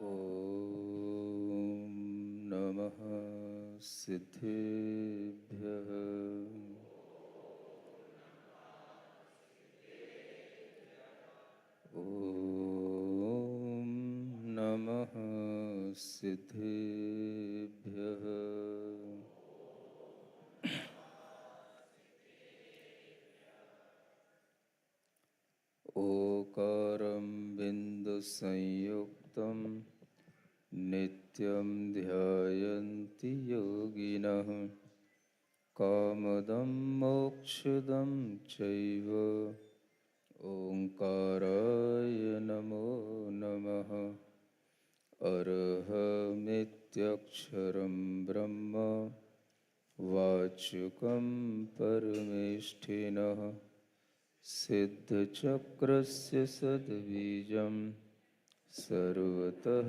ॐ नमः सिद्धेभ्यः। ॐ नमः सिद्धेभ्यः। ओकारं बिन्दुसंयुक्तं नित्यं ध्यायन्ति योगिनः। कामदं मोक्षदं चैव ओंकाराय नमो नमः। अरहमित्यक्षरं ब्रह्म वाचकं परमेष्ठिनः। सिद्धचक्रस्य सद्बीजं सर्वतः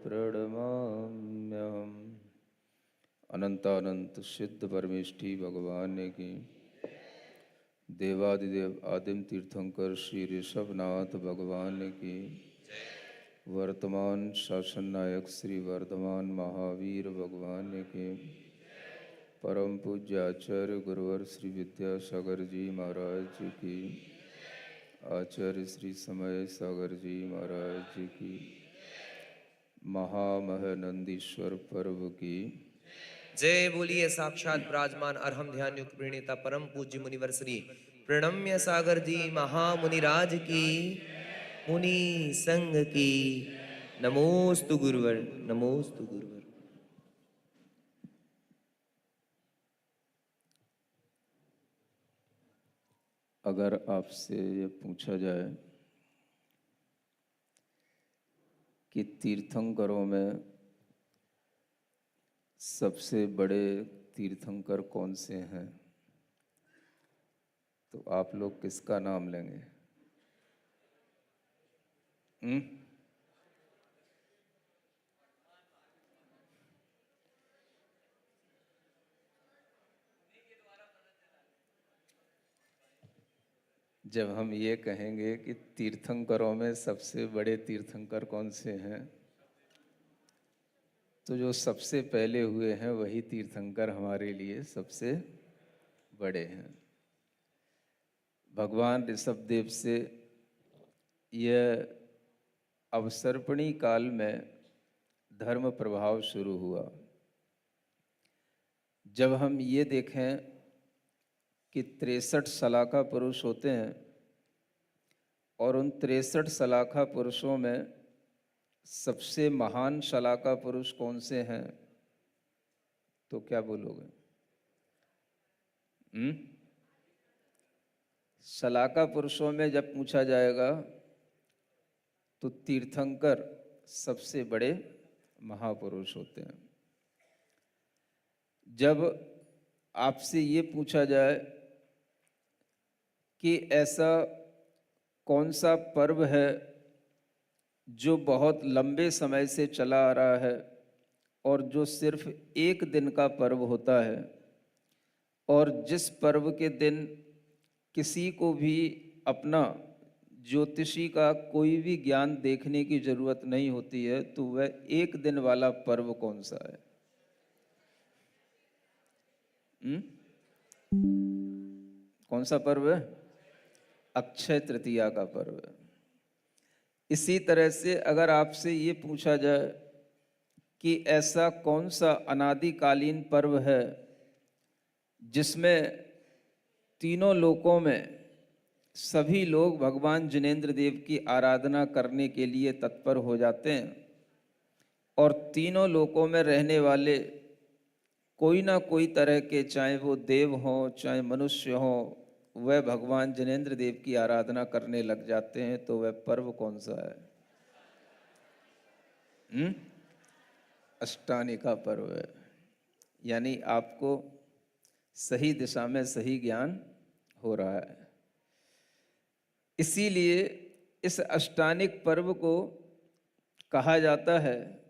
प्रणमाम्यहम्। अनंतानंत सिद्ध परमेष्ठी भगवान की, देवादिदेव आदिम तीर्थंकर श्री ऋषभनाथ भगवान की, वर्तमान शासन नायक श्री वर्धमान महावीर भगवान के, परम पूज्य आचार्य गुरुवर श्री विद्यासागर जी महाराज की, आचार्य श्री समय सागर जी महाराज की, महामहनंदीश्वर पर्व की जय बोलिए। साक्षात विराजमान अरहम ध्यान युक्त प्रणेता परम पूज्य मुनिवर श्री प्रणम्य सागर जी महामुनिराज की, मुनि संघ की। नमोस्तु गुरुवर, नमोस्तु गुरुवर। अगर आपसे ये पूछा जाए कि तीर्थंकरों में सबसे बड़े तीर्थंकर कौन से हैं, तो आप लोग किसका नाम लेंगे? जब हम ये कहेंगे कि तीर्थंकरों में सबसे बड़े तीर्थंकर कौन से हैं, तो जो सबसे पहले हुए हैं वही तीर्थंकर हमारे लिए सबसे बड़े हैं। भगवान ऋषभदेव से यह अवसर्पणी काल में धर्म प्रभाव शुरू हुआ। जब हम ये देखें कि 63 सलाखा पुरुष होते हैं और उन 63 सलाखा पुरुषों में सबसे महान सलाखा पुरुष कौन से हैं, तो क्या बोलोगे? सलाखा पुरुषों में जब पूछा जाएगा तो तीर्थंकर सबसे बड़े महापुरुष होते हैं। जब आपसे ये पूछा जाए कि ऐसा कौन सा पर्व है जो बहुत लंबे समय से चला आ रहा है और जो सिर्फ एक दिन का पर्व होता है, और जिस पर्व के दिन किसी को भी अपना ज्योतिषी का कोई भी ज्ञान देखने की जरूरत नहीं होती है, तो वह एक दिन वाला पर्व कौन सा है? कौन सा पर्व है? अक्षय तृतीया का पर्व है। इसी तरह से अगर आपसे ये पूछा जाए कि ऐसा कौन सा अनादिकालीन पर्व है जिसमें तीनों लोकों में सभी लोग भगवान जिनेंद्र देव की आराधना करने के लिए तत्पर हो जाते हैं, और तीनों लोकों में रहने वाले कोई ना कोई तरह के, चाहे वो देव हों चाहे मनुष्य हों, वह भगवान जिनेंद्र देव की आराधना करने लग जाते हैं, तो वह पर्व कौन सा है? अष्टानिका पर्व है। यानी आपको सही दिशा में सही ज्ञान हो रहा है। इसीलिए इस अष्टानिक पर्व को कहा जाता है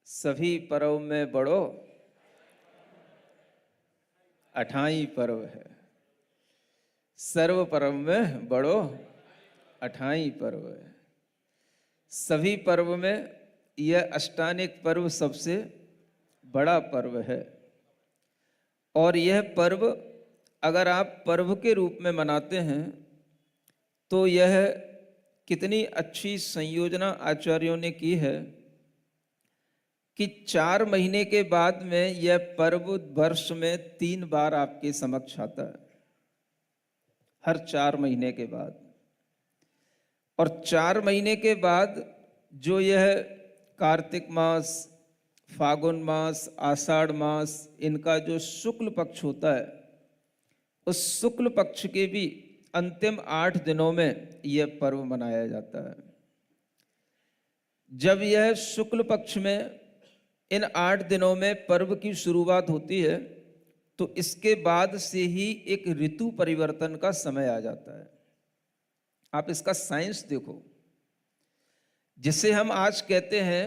सभी पर्व में बड़ो अठाई पर्व है। सर्व पर्व में बड़ो अठाई पर्व है। सभी पर्व में यह अष्टानिक पर्व सबसे बड़ा पर्व है। और यह पर्व अगर आप पर्व के रूप में मनाते हैं तो यह कितनी अच्छी संयोजना आचार्यों ने की है कि 4 महीने के बाद में यह पर्व वर्ष में 3 बार आपके समक्ष आता है, हर 4 महीने के बाद। और 4 महीने के बाद जो यह कार्तिक मास, फागुन मास, आषाढ़ मास, इनका जो शुक्ल पक्ष होता है, उस शुक्ल पक्ष के भी अंतिम 8 दिनों में यह पर्व मनाया जाता है। जब यह शुक्ल पक्ष में इन 8 दिनों में पर्व की शुरुआत होती है तो इसके बाद से ही एक ऋतु परिवर्तन का समय आ जाता है। आप इसका साइंस देखो, जिसे हम आज कहते हैं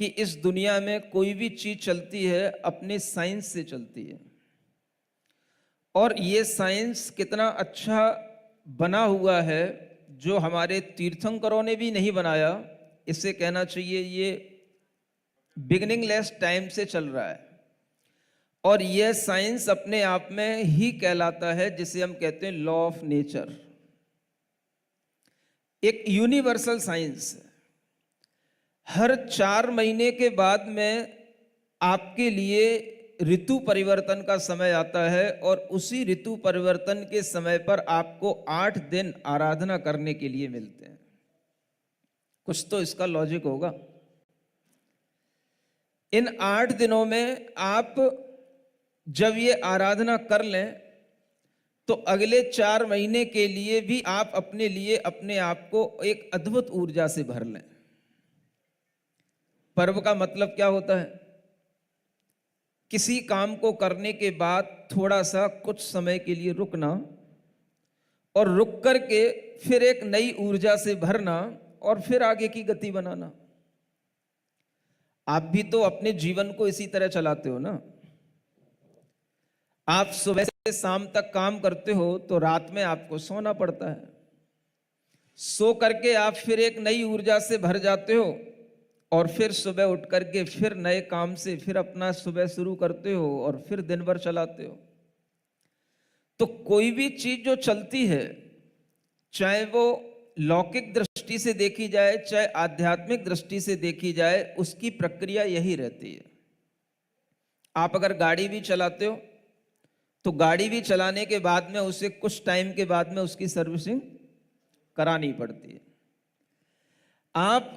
कि इस दुनिया में कोई भी चीज चलती है अपने साइंस से चलती है। और ये साइंस कितना अच्छा बना हुआ है, जो हमारे तीर्थंकरों ने भी नहीं बनाया, इसे कहना चाहिए ये बिगिनिंगलेस टाइम से चल रहा है। और यह साइंस अपने आप में ही कहलाता है, जिसे हम कहते हैं लॉ ऑफ नेचर, एक यूनिवर्सल साइंस है। हर 4 महीने के बाद में आपके लिए ऋतु परिवर्तन का समय आता है और उसी ऋतु परिवर्तन के समय पर आपको 8 दिन आराधना करने के लिए मिलते हैं। कुछ तो इसका लॉजिक होगा। इन 8 दिनों में आप जब ये आराधना कर लें तो अगले 4 महीने के लिए भी आप अपने लिए अपने आप को एक अद्भुत ऊर्जा से भर लें। पर्व का मतलब क्या होता है? किसी काम को करने के बाद थोड़ा सा कुछ समय के लिए रुकना और रुक करके फिर एक नई ऊर्जा से भरना और फिर आगे की गति बनाना। आप भी तो अपने जीवन को इसी तरह चलाते हो ना। आप सुबह से शाम तक काम करते हो तो रात में आपको सोना पड़ता है। सो करके आप फिर एक नई ऊर्जा से भर जाते हो और फिर सुबह उठ करके फिर नए काम से फिर अपना सुबह शुरू करते हो और फिर दिन भर चलाते हो। तो कोई भी चीज जो चलती है, चाहे वो लौकिक दृष्टि से देखी जाए चाहे आध्यात्मिक दृष्टि से देखी जाए, उसकी प्रक्रिया यही रहती है। आप अगर गाड़ी भी चलाते हो तो गाड़ी भी चलाने के बाद में उसे कुछ टाइम के बाद में उसकी सर्विसिंग करानी पड़ती है। आप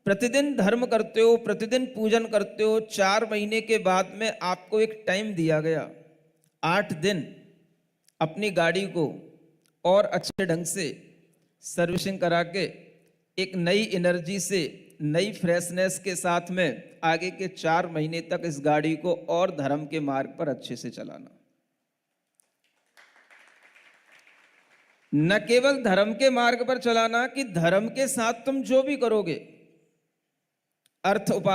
प्रतिदिन धर्म करते हो, प्रतिदिन पूजन करते हो, 4 महीने के बाद में आपको एक टाइम दिया गया, 8 दिन अपनी गाड़ी को और अच्छे ढंग से सर्विसिंग करा के एक नई एनर्जी से, नई फ्रेशनेस के साथ में आगे के 4 महीने तक इस गाड़ी को और धर्म के मार्ग पर अच्छे से चलाना। न केवल धर्म के मार्ग पर चलाना कि धर्म के साथ तुम जो भी करोगे, अर्थ उपार्जन